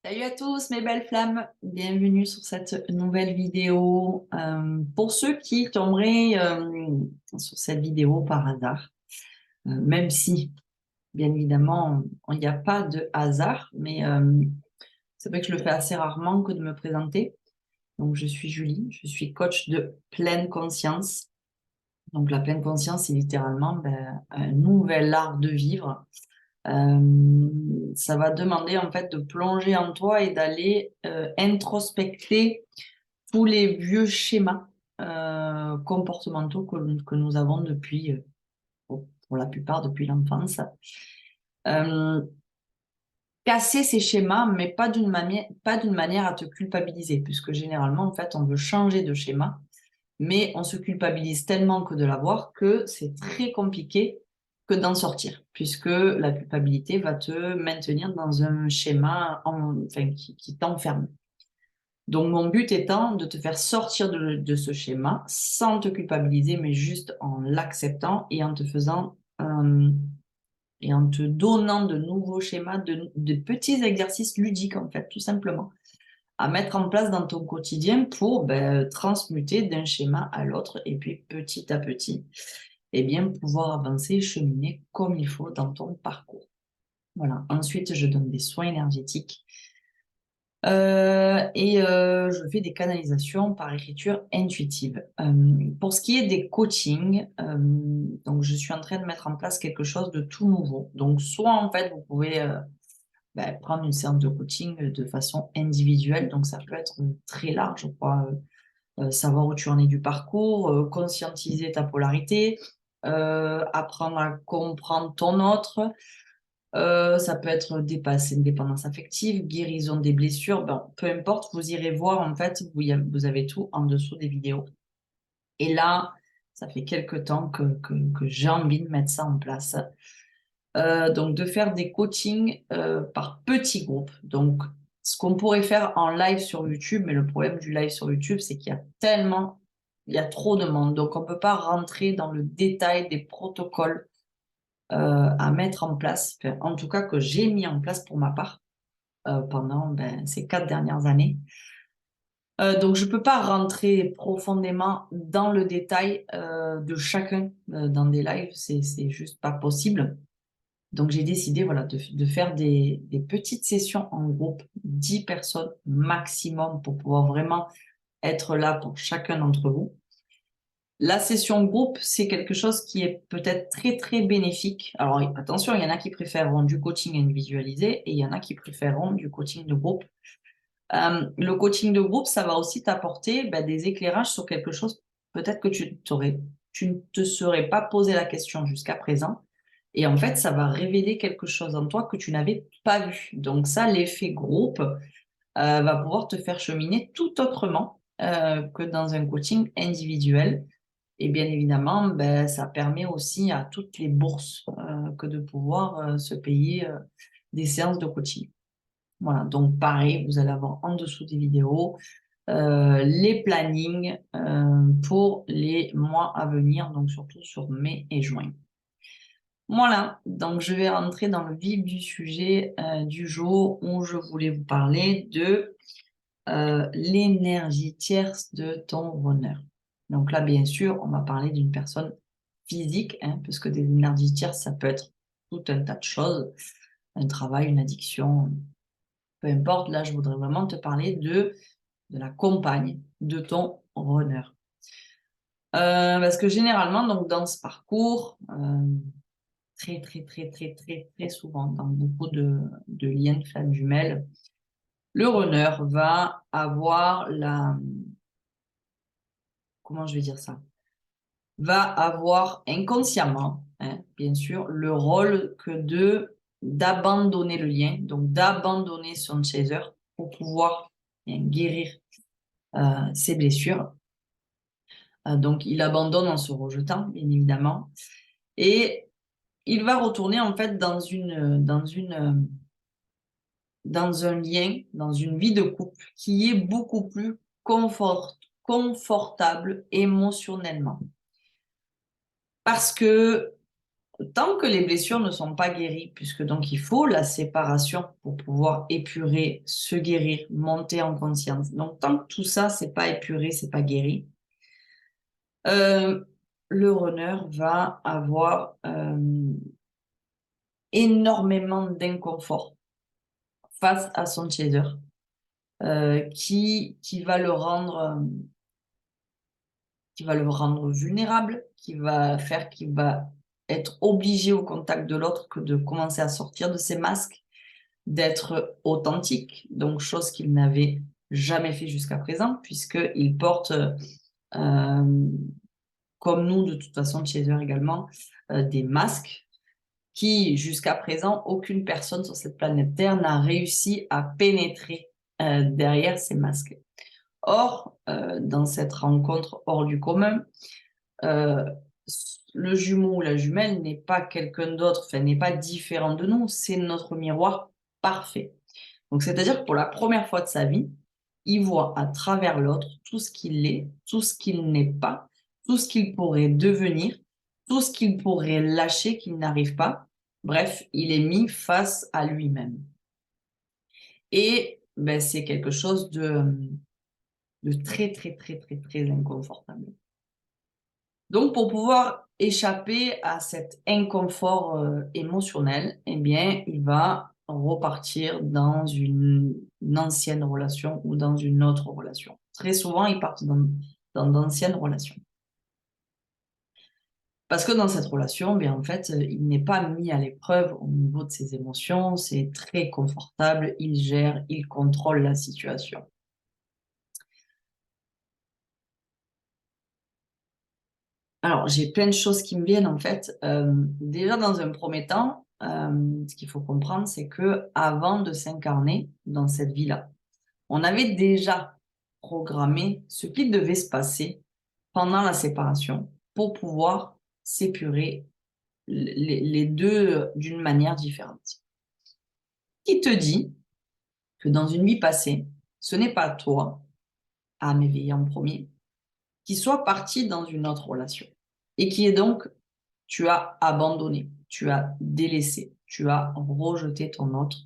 Salut à tous mes belles flammes, bienvenue sur cette nouvelle vidéo. Pour ceux qui tomberaient sur cette vidéo par hasard, même si bien évidemment il n'y a pas de hasard, mais c'est vrai que je le fais assez rarement que de me présenter. Donc je suis Julie, je suis coach de pleine conscience. Donc la pleine conscience, c'est littéralement un nouvel art de vivre. Ça va demander en fait de plonger en toi et d'aller introspecter tous les vieux schémas comportementaux que nous avons depuis, pour la plupart depuis l'enfance. Euh, Casser ces schémas, mais pas d'une manière à te culpabiliser, puisque généralement, en fait, on veut changer de schéma, mais on se culpabilise tellement que de l'avoir que c'est très compliqué que d'en sortir, puisque la culpabilité va te maintenir dans un schéma enfin, qui t'enferme. Donc, mon but étant de te faire sortir de ce schéma sans te culpabiliser, mais juste en l'acceptant et en te faisant et en te donnant de nouveaux schémas, de petits exercices ludiques, en fait, tout simplement, à mettre en place dans ton quotidien pour transmuter d'un schéma à l'autre et puis petit à petit, et bien, pouvoir avancer et cheminer comme il faut dans ton parcours. Voilà. Ensuite, je donne des soins énergétiques je fais des canalisations par écriture intuitive. Pour ce qui est des coachings, donc je suis en train de mettre en place quelque chose de tout nouveau. Donc soit en fait vous pouvez prendre une séance de coaching de façon individuelle, donc ça peut être très large, quoi. Savoir où tu en es du parcours, conscientiser ta polarité, apprendre à comprendre ton autre. Ça peut être dépasser une dépendance affective, guérison des blessures, peu importe, vous irez voir en fait, vous avez tout en dessous des vidéos. Et là, ça fait quelques temps que j'ai envie de mettre ça en place. Donc de faire des coachings par petits groupes. Donc ce qu'on pourrait faire en live sur YouTube, mais le problème du live sur YouTube, c'est qu'il y a il y a trop de monde. Donc on ne peut pas rentrer dans le détail des protocoles à mettre en place, enfin, en tout cas que j'ai mis en place pour ma part pendant ces 4 dernières années. Donc, je ne peux pas rentrer profondément dans le détail de chacun dans des lives, c'est juste pas possible. Donc, j'ai décidé voilà, de faire des petites sessions en groupe, 10 personnes maximum pour pouvoir vraiment être là pour chacun d'entre vous. La session groupe, c'est quelque chose qui est peut-être très, très bénéfique. Alors, attention, il y en a qui préféreront du coaching individualisé et il y en a qui préféreront du coaching de groupe. Le coaching de groupe, ça va aussi t'apporter des éclairages sur quelque chose peut-être que tu ne te serais pas posé la question jusqu'à présent. Et en fait, ça va révéler quelque chose en toi que tu n'avais pas vu. Donc ça, l'effet groupe va pouvoir te faire cheminer tout autrement que dans un coaching individuel. Et bien évidemment, ça permet aussi à toutes les bourses que de pouvoir se payer des séances de coaching. Voilà, donc pareil, vous allez avoir en dessous des vidéos les plannings pour les mois à venir, donc surtout sur mai et juin. Voilà, donc je vais rentrer dans le vif du sujet du jour où je voulais vous parler de l'énergie tierce de ton runner. Donc là, bien sûr, on va parler d'une personne physique, hein, parce que des énergies tierces, ça peut être tout un tas de choses, un travail, une addiction, peu importe. Là, je voudrais vraiment te parler de la compagne de ton runner. Parce que généralement, donc, dans ce parcours, très, très, très, très, très, très souvent, dans beaucoup de liens de flammes jumelles, le runner va avoir comment je vais dire ça? Va avoir inconsciemment, hein, bien sûr, le rôle que d'abandonner le lien, donc d'abandonner son chaser pour pouvoir guérir ses blessures. Donc, il abandonne en se rejetant, bien évidemment. Et il va retourner, en fait, dans un lien, dans une vie de couple qui est beaucoup plus confortable émotionnellement. Parce que tant que les blessures ne sont pas guéries, puisque donc il faut la séparation pour pouvoir épurer, se guérir, monter en conscience. Donc tant que tout ça, c'est pas épuré, c'est pas guéri, euh, le runner va avoir énormément d'inconfort face à son chaser, qui va le rendre vulnérable, qui va faire qu'il va être obligé au contact de l'autre que de commencer à sortir de ses masques, d'être authentique, donc chose qu'il n'avait jamais fait jusqu'à présent, puisqu'il porte, comme nous de toute façon, chez eux également, des masques qui, jusqu'à présent, aucune personne sur cette planète Terre n'a réussi à pénétrer derrière ces masques. Or, dans cette rencontre hors du commun, euh, le jumeau ou la jumelle n'est pas quelqu'un d'autre, enfin, n'est pas différent de nous, c'est notre miroir parfait. Donc, c'est-à-dire que pour la première fois de sa vie, il voit à travers l'autre tout ce qu'il est, tout ce qu'il n'est pas, tout ce qu'il pourrait devenir, tout ce qu'il pourrait lâcher qu'il n'arrive pas. Bref, il est mis face à lui-même. Et ben, c'est quelque chose de très, très, très, très, très inconfortable. Donc, pour pouvoir échapper à cet inconfort émotionnel, eh bien, il va repartir dans une ancienne relation ou dans une autre relation. Très souvent, ils partent dans d'anciennes relations. Parce que dans cette relation, bien, en fait, il n'est pas mis à l'épreuve au niveau de ses émotions, c'est très confortable, il gère, il contrôle la situation. Alors, j'ai plein de choses qui me viennent en fait. Déjà, dans un premier temps, ce qu'il faut comprendre, c'est que avant de s'incarner dans cette vie-là, on avait déjà programmé ce qui devait se passer pendant la séparation pour pouvoir séparer les deux d'une manière différente. Qui te dit que dans une vie passée, ce n'est pas toi, âme éveillée en premier, qui soit parti dans une autre relation et qui est donc tu as abandonné, tu as délaissé, tu as rejeté ton autre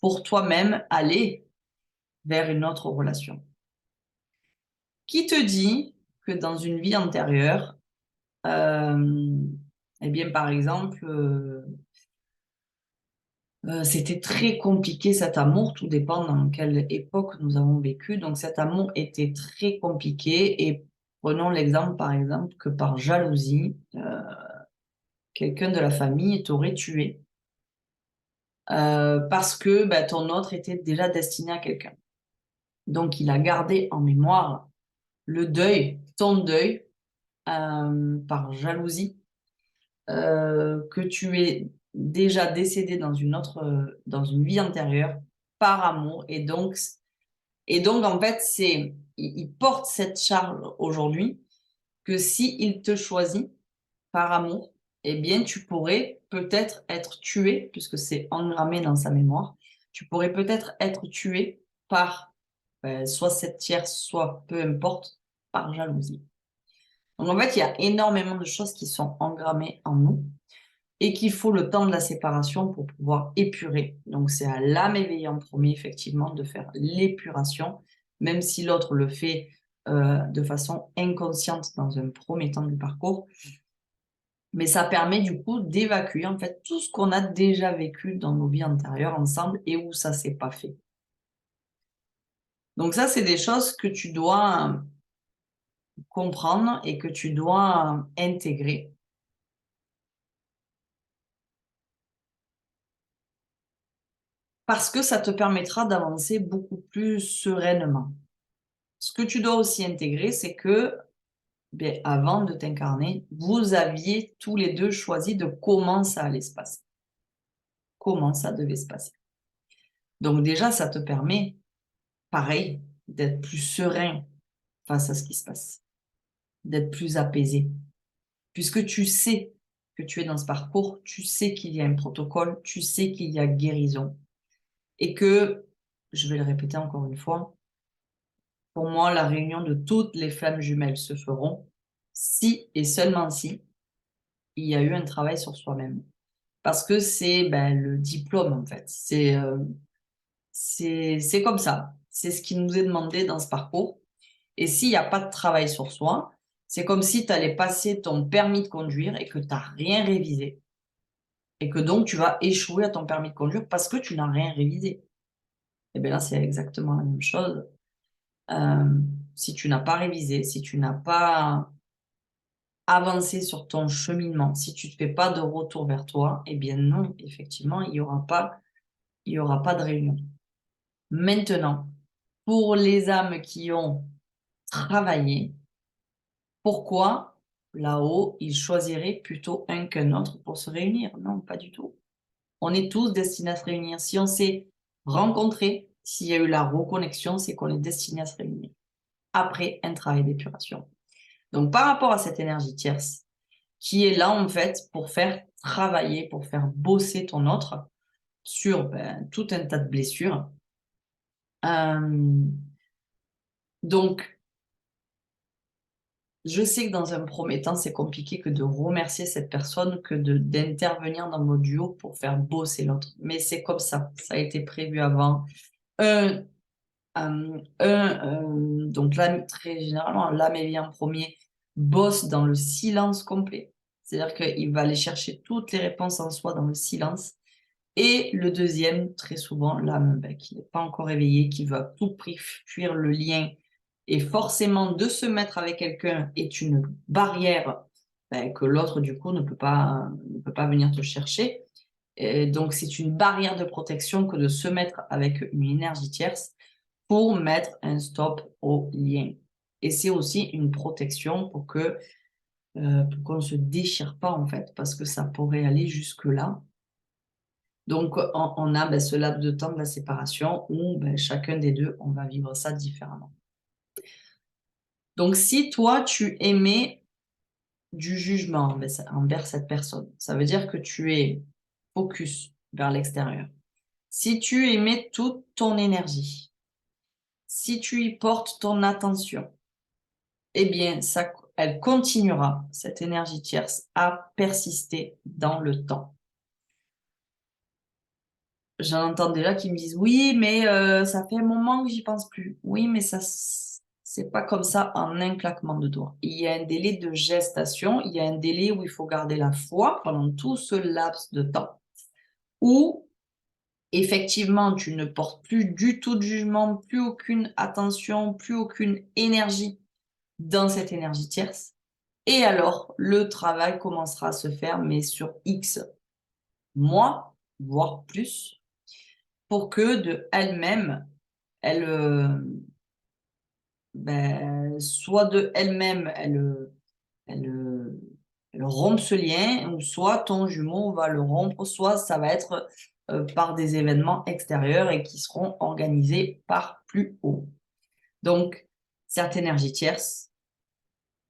pour toi-même aller vers une autre relation. Qui te dit que dans une vie antérieure, euh, eh bien, par exemple, c'était très compliqué cet amour, tout dépend dans quelle époque nous avons vécu. Donc cet amour était très compliqué et prenons l'exemple, par exemple, que par jalousie, quelqu'un de la famille t'aurait tué parce que bah, ton autre était déjà destiné à quelqu'un. Donc, il a gardé en mémoire le deuil, ton deuil, par jalousie, que tu es déjà décédé dans une vie antérieure, par amour. Et donc en fait, il porte cette charge aujourd'hui que s'il te choisit par amour, eh bien, tu pourrais peut-être être tué, puisque c'est engrammé dans sa mémoire, tu pourrais peut-être être tué par soit cette tierce, soit peu importe, par jalousie. Donc en fait, il y a énormément de choses qui sont engrammées en nous et qu'il faut le temps de la séparation pour pouvoir épurer. Donc c'est à l'âme éveillée en premier, effectivement, de faire l'épuration, même si l'autre le fait de façon inconsciente dans un premier temps du parcours. Mais ça permet du coup d'évacuer en fait tout ce qu'on a déjà vécu dans nos vies antérieures ensemble et où ça s'est pas fait. Donc ça, c'est des choses que tu dois comprendre et que tu dois intégrer parce que ça te permettra d'avancer beaucoup plus sereinement. Ce que tu dois aussi intégrer, c'est que bien, avant de t'incarner, vous aviez tous les deux choisi de comment ça allait se passer, comment ça devait se passer. Donc déjà, ça te permet, pareil, d'être plus serein face à ce qui se passe, d'être plus apaisé, puisque tu sais que tu es dans ce parcours, tu sais qu'il y a un protocole, tu sais qu'il y a guérison, et que, je vais le répéter encore une fois, pour moi, la réunion de toutes les flammes jumelles se feront si et seulement si il y a eu un travail sur soi-même. Parce que c'est le diplôme, en fait. C'est comme ça. C'est ce qui nous est demandé dans ce parcours. Et s'il n'y a pas de travail sur soi, c'est comme si tu allais passer ton permis de conduire et que tu n'as rien révisé. Et que donc tu vas échouer à ton permis de conduire parce que tu n'as rien révisé. Et bien là, c'est exactement la même chose. Euh, Si tu n'as pas révisé, si tu n'as pas avancé sur ton cheminement, si tu ne fais pas de retour vers toi, eh bien non, effectivement, il y aura pas de réunion. Maintenant, pour les âmes qui ont travaillé, pourquoi là-haut, ils choisiraient plutôt un qu'un autre pour se réunir? Non, pas du tout. On est tous destinés à se réunir. Si on s'est rencontrés, s'il y a eu la reconnexion, c'est qu'on est destiné à se réunir. Après un travail d'épuration. Donc, par rapport à cette énergie tierce, qui est là, en fait, pour faire travailler, pour faire bosser ton autre sur tout un tas de blessures. Euh, donc, je sais que dans un premier temps, c'est compliqué que de remercier cette personne, que d'intervenir dans votre duo pour faire bosser l'autre. Mais c'est comme ça. Ça a été prévu avant. Un, donc là, très généralement, l'âme est bien en premier, bosse dans le silence complet. C'est-à-dire qu'il va aller chercher toutes les réponses en soi dans le silence. Et le deuxième, très souvent, l'âme qui n'est pas encore éveillée, qui veut à tout prix fuir le lien. Et forcément, de se mettre avec quelqu'un est une barrière que l'autre, du coup, ne peut pas venir te chercher. Et donc, c'est une barrière de protection que de se mettre avec une énergie tierce pour mettre un stop au lien. Et c'est aussi une protection pour qu'on ne se déchire pas, en fait, parce que ça pourrait aller jusque-là. Donc, on a ce laps de temps de la séparation où chacun des deux, on va vivre ça différemment. Donc, si toi, tu émets du jugement envers cette personne, ça veut dire que tu es focus vers l'extérieur. Si tu émets toute ton énergie, si tu y portes ton attention, eh bien, elle continuera, cette énergie tierce, à persister dans le temps. J'en entends déjà qui me disent oui, mais ça fait un moment que j'y pense plus. Oui, mais ça, c'est pas comme ça en un claquement de doigts. Il y a un délai de gestation, il y a un délai où il faut garder la foi pendant tout ce laps de temps où effectivement tu ne portes plus du tout de jugement, plus aucune attention, plus aucune énergie dans cette énergie tierce. Et alors, le travail commencera à se faire, mais sur X mois, voire plus, pour que de elle-même, elle, soit de elle-même, elle rompe ce lien, ou soit ton jumeau va le rompre, soit ça va être par des événements extérieurs et qui seront organisés par plus haut. Donc, cette énergie tierce,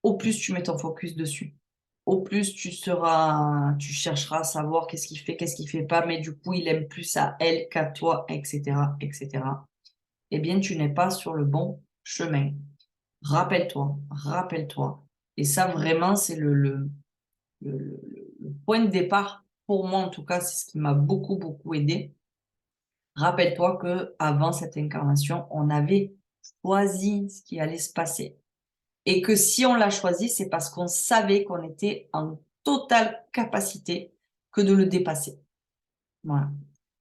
au plus tu mets ton focus dessus, au plus tu chercheras à savoir qu'est-ce qu'il fait pas, mais du coup, il aime plus à elle qu'à toi, etc., etc. Eh bien, tu n'es pas sur le bon chemin. Rappelle-toi, rappelle-toi. Et ça, vraiment, c'est le point de départ. Pour moi, en tout cas, c'est ce qui m'a beaucoup, beaucoup aidé. Rappelle-toi que avant cette incarnation, on avait choisi ce qui allait se passer. Et que si on l'a choisi, c'est parce qu'on savait qu'on était en totale capacité que de le dépasser. Voilà.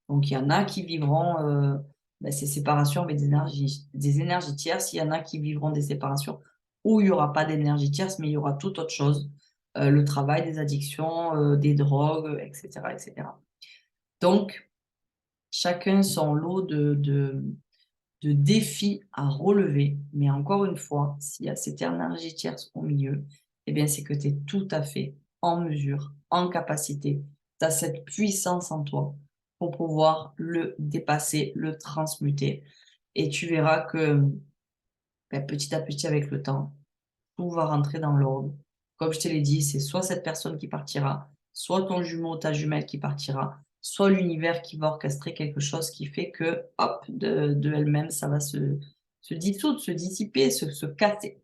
Donc, il y en a qui vivront ces séparations avec des énergies tierces. Il y en a qui vivront des séparations où il n'y aura pas d'énergie tierce, mais il y aura toute autre chose. Le travail, des addictions, des drogues, etc., etc. Donc, chacun son lot de défis à relever. Mais encore une fois, s'il y a cette énergie tierce au milieu, eh bien, c'est que tu es tout à fait en mesure, en capacité. Tu as cette puissance en toi pour pouvoir le dépasser, le transmuter. Et tu verras que petit à petit, avec le temps, tout va rentrer dans l'ordre. Comme je te l'ai dit, c'est soit cette personne qui partira, soit ton jumeau ou ta jumelle qui partira, soit l'univers qui va orchestrer quelque chose qui fait que, hop, de elle-même, ça va se dissoudre, se dissiper, se casser.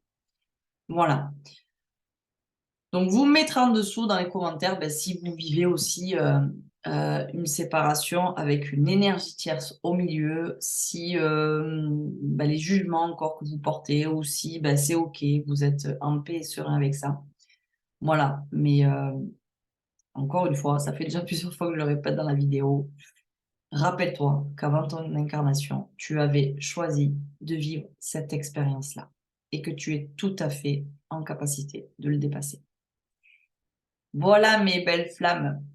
Voilà. Donc, vous me mettrez en dessous dans les commentaires ben, si vous vivez aussi une séparation avec une énergie tierce au milieu, si ben, les jugements encore que vous portez ou si ben, c'est OK, vous êtes en paix et serein avec ça. Voilà, mais encore une fois, ça fait déjà plusieurs fois que je le répète dans la vidéo. Rappelle-toi qu'avant ton incarnation, tu avais choisi de vivre cette expérience-là et que tu es tout à fait en capacité de le dépasser. Voilà mes belles flammes.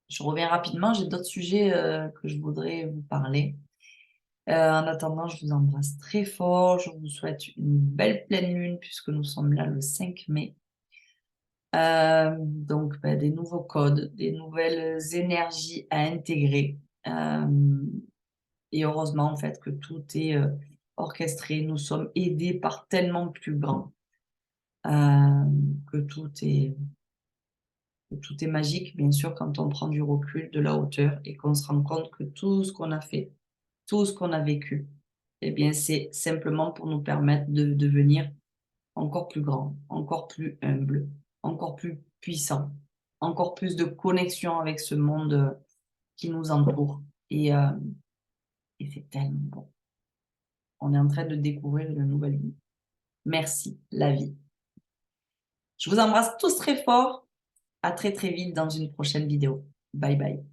Je reviens rapidement, j'ai d'autres sujets que je voudrais vous parler. En attendant, je vous embrasse très fort. Je vous souhaite une belle pleine lune puisque nous sommes là le 5 mai. Donc, ben, des nouveaux codes, des nouvelles énergies à intégrer. Et heureusement, en fait, que tout est orchestré. Nous sommes aidés par tellement plus grand que tout est magique, bien sûr, quand on prend du recul, de la hauteur et qu'on se rend compte que tout ce qu'on a fait, tout ce qu'on a vécu, eh bien, c'est simplement pour nous permettre de devenir encore plus grand, encore plus humble, encore plus puissant, encore plus de connexion avec ce monde qui nous entoure. Et c'est tellement bon. On est en train de découvrir une nouvelle vie. Merci, la vie. Je vous embrasse tous très fort. À très très vite dans une prochaine vidéo. Bye bye.